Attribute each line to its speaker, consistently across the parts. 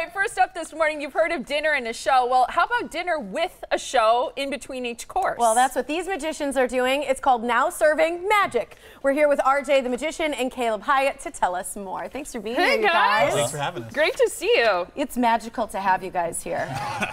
Speaker 1: right, first up this morning, you've heard of dinner and a show. Well, how about dinner with a show in between each course?
Speaker 2: Well, that's what these magicians are doing. It's called Now Serving Magic. We're here with RJ the Magician and Caleb Hyatt to tell us more. Thanks for being here, you guys.
Speaker 3: Thanks for having us.
Speaker 1: Great to see you.
Speaker 2: It's magical to have you guys here.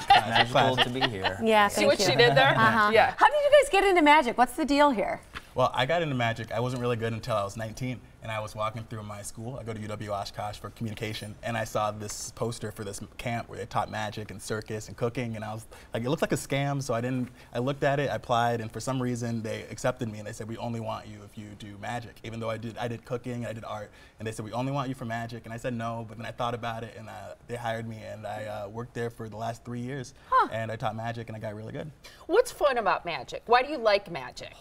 Speaker 3: Magical to be here.
Speaker 2: Yeah,
Speaker 1: See what she did there? Yeah.
Speaker 2: How did you guys get into magic? What's the deal here?
Speaker 3: Well, I got into magic. I wasn't really good until I was 19, and I was walking through my school. I go to UW Oshkosh for communication, and I saw this poster for this camp where they taught magic and circus and cooking, and I was like, it looked like a scam, so I looked at it, I applied, and for some reason they accepted me, and they said, we only want you if you do magic, even though I did cooking, I did art, and they said, we only want you for magic, and I said no, but then I thought about it, and they hired me, and I worked there for the last 3 years, and I taught magic, and I got really good.
Speaker 1: What's fun about magic? Why do you like magic?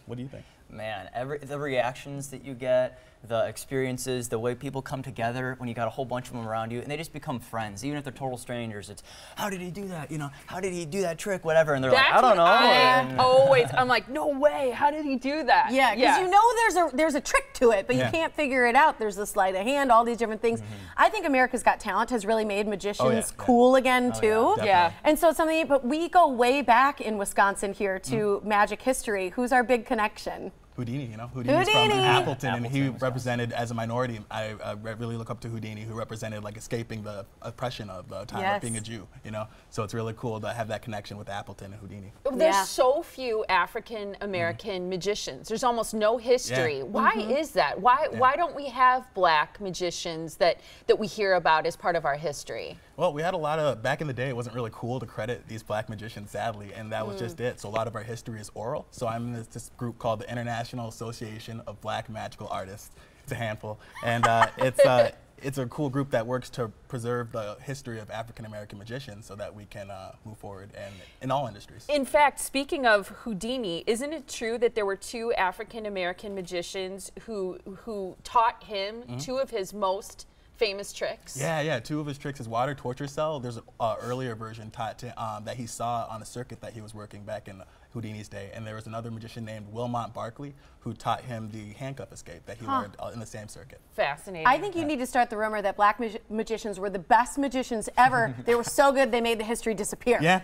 Speaker 3: What do you think?
Speaker 4: Man, the reactions that you get, the experiences, the way people come together when you got a whole bunch of them around you, and they just become friends, even if they're total strangers. It's, how did he do that? You know, how did he do that trick? Whatever, and they're like, I don't know.
Speaker 1: I'm like, no way. How did he do that?
Speaker 2: Yeah, because you know there's a trick to it, but you can't figure it out. There's the sleight of hand, all these different things. I think America's Got Talent has really made magicians cool again too.
Speaker 1: Yeah.
Speaker 2: And so it's something, but we go way back in Wisconsin here to magic history. Who's our big connection?
Speaker 3: Houdini, you know, Houdini's from Appleton, and he represented, as a minority, I really look up to Houdini, who represented like escaping the oppression of the time of being a Jew, you know, so it's really cool to have that connection with Appleton and Houdini.
Speaker 1: There's so few African American magicians. There's almost no history. Why is that? Why don't we have black magicians that we hear about as part of our history?
Speaker 3: Well, we had a lot of, back in the day, it wasn't really cool to credit these black magicians, sadly, and that was just it. So a lot of our history is oral. So I'm in this group called the International Association of Black Magical Artists. It's a handful, and it's a cool group that works to preserve the history of African American magicians so that we can move forward and in all industries.
Speaker 1: In fact, speaking of Houdini, isn't it true that there were 2 African American magicians who taught him 2 of his most famous tricks?
Speaker 3: Yeah, 2 of his tricks. His water torture cell, there's an earlier version taught to, that he saw on a circuit that he was working back in Houdini's day, and there was another magician named Wilmot Barkley who taught him the handcuff escape that he learned in the same circuit.
Speaker 1: Fascinating.
Speaker 2: I think you need to start the rumor that black magicians were the best magicians ever. They were so good they made the history disappear.
Speaker 3: Yeah.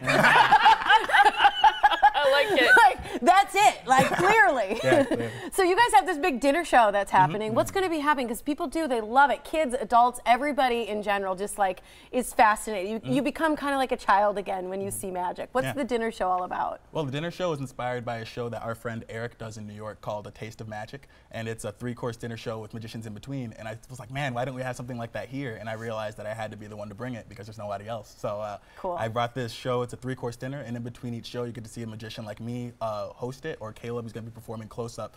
Speaker 1: I like it.
Speaker 2: Like, that's it, like clearly.
Speaker 3: Clearly.
Speaker 2: So you guys have this big dinner show that's happening. What's going to be happening? Because people they love it. Kids, adults, everybody in general just like is fascinated. You become kind of like a child again when you see magic. What's the dinner show all about?
Speaker 3: Well, the dinner show is inspired by a show that our friend Eric does in New York called A Taste of Magic, and it's a 3-course dinner show with magicians in between, and I was like, man, why don't we have something like that here? And I realized that I had to be the one to bring it because there's nobody else. So
Speaker 2: cool.
Speaker 3: I brought this show. It's a 3-course dinner, and in between each show you get to see a magician like me host it, or Caleb is going to be performing close-up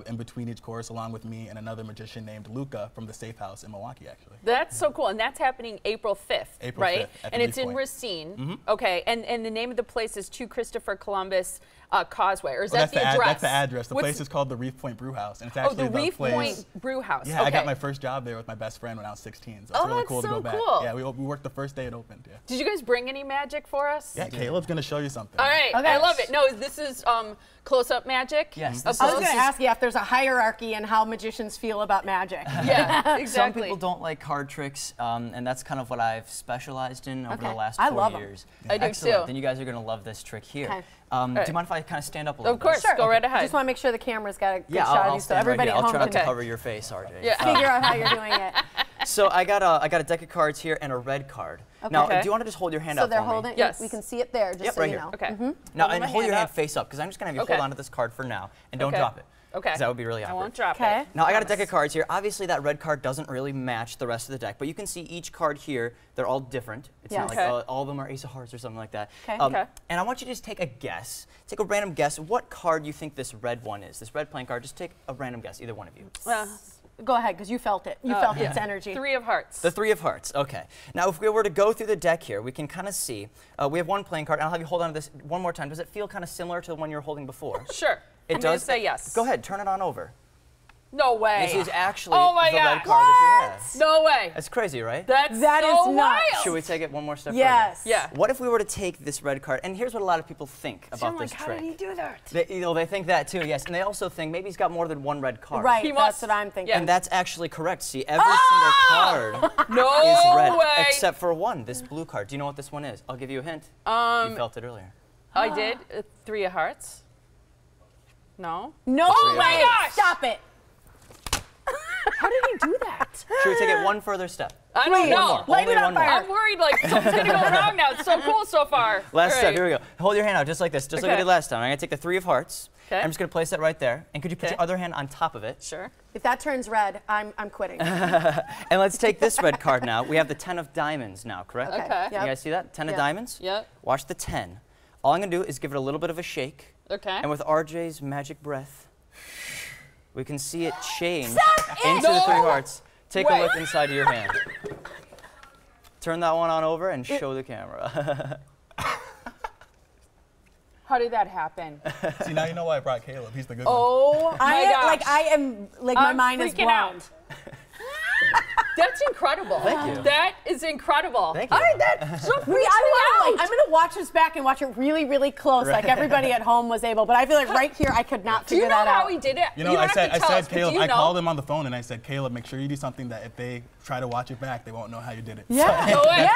Speaker 3: in between each course along with me and another magician named Luca from the Safe House in Milwaukee, actually.
Speaker 1: That's so cool, and that's happening April 5th, right?
Speaker 3: 5th,
Speaker 1: and it's in Racine. Okay, and the name of the place is 2 Christopher Columbus Causeway, or is that the address?
Speaker 3: That's the address. The place is called the Reef Point Brew House, and it's actually
Speaker 1: the Reef Point Brew House.
Speaker 3: Yeah, I got my first job there with my best friend when I was 16, so it's really cool to go back. Yeah, we worked the first day it opened. Yeah.
Speaker 1: Did you guys bring any magic for us?
Speaker 3: Yeah, Caleb's going to show you something.
Speaker 1: All right, I love it. No, this is close-up magic.
Speaker 4: Yes.
Speaker 2: I was going to ask you if there's a hierarchy in how magicians feel about magic.
Speaker 1: Yeah, exactly.
Speaker 4: Some people don't like card tricks, and that's kind of what I've specialized in over the last 4 years.
Speaker 1: I do too.
Speaker 4: Then you guys are going to love this trick here.
Speaker 2: Okay.
Speaker 4: Do you mind if I kind of stand up a little bit?
Speaker 1: Of course, go right ahead.
Speaker 2: I just want to make sure the camera's got a good shot
Speaker 4: I'll
Speaker 2: of you, so everybody
Speaker 4: right
Speaker 2: at home
Speaker 4: I'll try not
Speaker 2: can
Speaker 4: to cover your face, RJ.
Speaker 1: Yeah.
Speaker 2: figure out how you're doing it.
Speaker 4: So I got a deck of cards here and a red card.
Speaker 2: Okay.
Speaker 4: Now, do you want to just hold your hand
Speaker 2: So
Speaker 4: up
Speaker 2: they're
Speaker 4: for
Speaker 2: holding.
Speaker 4: me?
Speaker 1: Yes.
Speaker 2: We can see it there, just so
Speaker 4: right
Speaker 2: you
Speaker 4: here.
Speaker 2: know.
Speaker 1: Okay.
Speaker 4: Now, and
Speaker 1: my
Speaker 4: hold your
Speaker 1: hand
Speaker 4: hand
Speaker 1: up.
Speaker 4: face up, because I'm just going to have you hold on to this card for now, and don't drop it.
Speaker 1: Okay.
Speaker 4: Because that would be really awkward.
Speaker 1: I won't drop
Speaker 2: Okay.
Speaker 1: it.
Speaker 4: Now, I got a deck of cards here. Obviously, that red card doesn't really match the rest of the deck, but you can see each card here, they're all different. It's not like all of them are Ace of Hearts or something like that.
Speaker 2: Okay.
Speaker 4: And I want you to just take a guess, take a random guess, what card you think this red one is. This red playing card, just take a random guess, either one of you.
Speaker 2: Go ahead, because you felt it. You felt its energy.
Speaker 1: 3 of Hearts.
Speaker 4: The 3 of Hearts, okay. Now, if we were to go through the deck here, we can kind of see, we have one playing card, and I'll have you hold on to this one more time. Does it feel kind of similar to the one you were holding before?
Speaker 1: Sure.
Speaker 4: It
Speaker 1: I'm
Speaker 4: does?
Speaker 1: gonna say yes.
Speaker 4: Go ahead, turn it on over.
Speaker 1: No way.
Speaker 4: This is actually
Speaker 1: Oh my
Speaker 4: the
Speaker 1: God.
Speaker 4: red card that you have.
Speaker 1: No way.
Speaker 4: That's crazy, right?
Speaker 1: That
Speaker 2: is
Speaker 1: so
Speaker 2: nuts.
Speaker 1: wild.
Speaker 4: Should we take it one more step
Speaker 2: Yes.
Speaker 4: further?
Speaker 1: Yeah.
Speaker 4: What if we were to take this red card, and here's what a lot of people think about
Speaker 2: I'm
Speaker 4: this
Speaker 2: like, how
Speaker 4: trick.
Speaker 2: did he do that?
Speaker 4: They think that too, yes. And they also think maybe he's got more than one red card.
Speaker 2: Right,
Speaker 1: He
Speaker 2: that's
Speaker 1: must.
Speaker 2: what I'm thinking.
Speaker 1: Yeah.
Speaker 4: And that's actually correct. See, every single card
Speaker 1: No
Speaker 4: is red,
Speaker 1: way.
Speaker 4: except for one, this blue card. Do you know what this one is? I'll give you a hint. You felt it earlier.
Speaker 1: I did. 3 of hearts. No.
Speaker 2: No
Speaker 1: Oh my
Speaker 2: way!
Speaker 1: gosh!
Speaker 2: Stop it!
Speaker 1: How did he do that?
Speaker 4: Should we take it one further step?
Speaker 1: I don't know.
Speaker 4: more.
Speaker 2: Light
Speaker 4: Only
Speaker 2: it on
Speaker 4: one more.
Speaker 2: fire.
Speaker 1: I'm worried like something's gonna go wrong now. It's so cool so far.
Speaker 4: Last
Speaker 1: All
Speaker 4: step,
Speaker 1: right.
Speaker 4: here we go. Hold your hand out just like this, just like we
Speaker 1: Okay.
Speaker 4: did last time. I'm gonna take the 3 of hearts.
Speaker 1: Okay.
Speaker 4: I'm just gonna place that right there. And could you put
Speaker 1: Okay.
Speaker 4: your other hand on top of it?
Speaker 1: Sure.
Speaker 2: If that turns red, I'm quitting.
Speaker 4: And let's take this red card now. We have the 10 of diamonds now, correct?
Speaker 1: Okay.
Speaker 2: Yep.
Speaker 4: You guys see that? 10 of
Speaker 2: Yep.
Speaker 4: diamonds?
Speaker 1: Yep.
Speaker 4: Watch the 10. All I'm gonna do is give it a little bit of a shake.
Speaker 1: Okay.
Speaker 4: And with RJ's magic breath, we can see it change
Speaker 2: Stop it!
Speaker 4: into the 3
Speaker 1: No
Speaker 4: hearts. Take
Speaker 1: way.
Speaker 4: a look inside of your hand. Turn that one on over and show the camera.
Speaker 1: How did that happen?
Speaker 3: See, now you know why I brought Caleb. He's the good one.
Speaker 1: Oh my gosh.
Speaker 2: I am like my
Speaker 1: I'm
Speaker 2: mind is
Speaker 1: freaking
Speaker 2: blown.
Speaker 1: out. That's incredible.
Speaker 4: Thank you.
Speaker 1: That is incredible.
Speaker 4: Thank you.
Speaker 1: All right, that so freaks me
Speaker 2: I'm
Speaker 1: out.
Speaker 2: gonna watch this back and watch it really, really close, like everybody at home was able. But I feel like right here, I could not
Speaker 1: Do you
Speaker 2: figure
Speaker 1: know
Speaker 2: that
Speaker 1: how
Speaker 2: out.
Speaker 1: he did it?
Speaker 3: You know,
Speaker 1: don't
Speaker 3: I
Speaker 1: have
Speaker 3: said,
Speaker 1: to tell us, but
Speaker 3: Caleb,
Speaker 1: do you
Speaker 3: I
Speaker 1: know?
Speaker 3: called him on the phone and I said, Caleb, make sure you do something that if they try to watch it back, they won't know how you did it.
Speaker 2: Yeah.
Speaker 1: No way.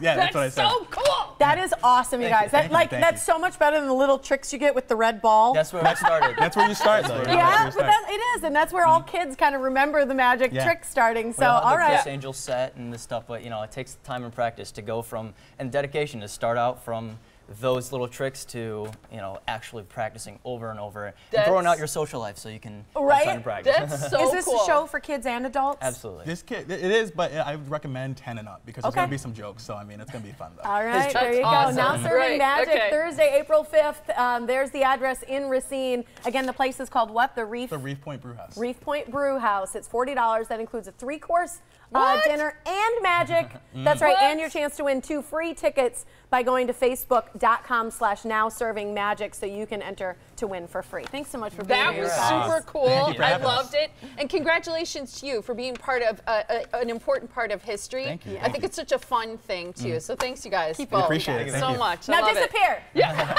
Speaker 3: That's what I
Speaker 1: That's
Speaker 3: said.
Speaker 1: so cool.
Speaker 2: That is awesome, you guys.
Speaker 3: Thank you.
Speaker 2: That's so much better than the little tricks you get with the red ball.
Speaker 4: That's where we started.
Speaker 3: That's where you start, though.
Speaker 4: That's
Speaker 3: you know,
Speaker 2: yeah,
Speaker 3: that's
Speaker 2: but
Speaker 3: where you start.
Speaker 2: it is, and that's where all kids kind of remember the magic
Speaker 3: Yeah.
Speaker 2: trick starting. So,
Speaker 4: We all have
Speaker 2: all
Speaker 4: the
Speaker 2: right.
Speaker 4: Chris Angel set and this stuff, but you know, it takes time and practice to go from, and dedication to start out from those little tricks to, you know, actually practicing over and over and throwing out
Speaker 1: That's-
Speaker 4: your social life so you can
Speaker 2: Right.
Speaker 4: have time to practice.
Speaker 1: That's so
Speaker 2: Is this
Speaker 1: cool.
Speaker 2: a show for kids and adults?
Speaker 4: Absolutely.
Speaker 3: This kid, it is, but I would recommend 10 and up because there's
Speaker 2: Okay.
Speaker 3: going to be some jokes. So, I mean, it's going to be fun, though.
Speaker 2: All right, there you go.
Speaker 1: awesome.
Speaker 2: Now Serving
Speaker 1: Great,
Speaker 2: Magic,
Speaker 1: okay.
Speaker 2: Thursday, April 5th. There's the address in Racine. Again, the place is called what? The Reef
Speaker 3: The Reef Point Brew House.
Speaker 2: Reef Point Brew House. It's $40. That includes a 3-course
Speaker 1: What?
Speaker 2: dinner and magic. That's right,
Speaker 1: What?
Speaker 2: and your chance to win 2 free tickets by going to facebook.com/nowservingmagic so you can enter to win for free. Thanks so much for being
Speaker 1: That
Speaker 2: here.
Speaker 1: was
Speaker 2: guys.
Speaker 1: super cool.
Speaker 3: Thank you for
Speaker 1: I
Speaker 3: having us.
Speaker 1: loved it. And congratulations to you for being part of an important part of history.
Speaker 3: Thank you.
Speaker 1: I think it's such a fun thing, too. So thanks, you guys.
Speaker 2: Keep
Speaker 1: both.
Speaker 2: it
Speaker 3: appreciate it. Thank
Speaker 1: so
Speaker 3: you.
Speaker 1: much. I
Speaker 2: Now
Speaker 1: love it.
Speaker 2: disappear.
Speaker 1: Yeah.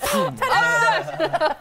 Speaker 1: Ta-da!